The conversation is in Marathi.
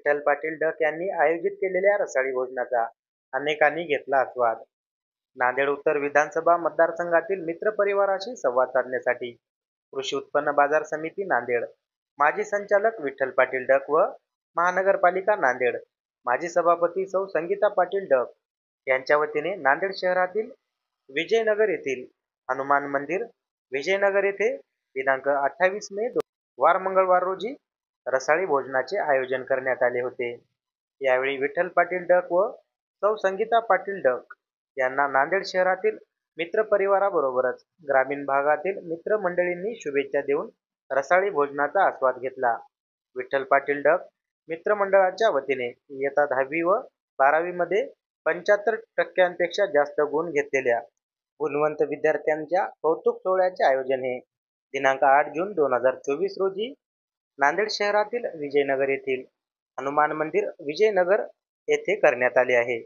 विठ्ठल पाटील डक यांनी आयोजित केलेल्या रसाळी भोजनाचा अनेकांनी घेतला आस्वाद. नांदेड उत्तर विधानसभा मतदारसंघातील मित्र परिवाराशी संवाद साधण्यासाठी कृषी उत्पन्न बाजार समिती नांदेड, माजी संचालक विठ्ठल पाटील डक व महानगरपालिका नांदेड माजी सभापती सौ संगीता पाटील डक यांच्या वतीने नांदेड शहरातील विजयनगर येथील हनुमान मंदिर विजयनगर येथे दिनांक 28 मे वार मंगळवार रोजी रसाळी भोजनाचे आयोजन करण्यात आले होते. यावेळी विठ्ठल पाटील डक व सौ संगीता पाटील डक यांना नांदेड शहरातील मित्र परिवाराबरोबरच ग्रामीण भागातील मित्र मंडळींनी शुभेच्छा देऊन रसाळी भोजनाचा आस्वाद घेतला. विठ्ठल पाटील डक मित्रमंडळाच्या वतीने इयत्ता 10वी व 12वी मध्ये 75% जास्त गुण घेतलेल्या गुणवंत विद्यार्थ्यांच्या कौतुक सोहळ्याचे आयोजन हे दिनांक 8 जून 2024 रोजी नांदेड शहरातील विजयनगर येथील हनुमान मंदिर विजयनगर येथे करण्यात आले आहे.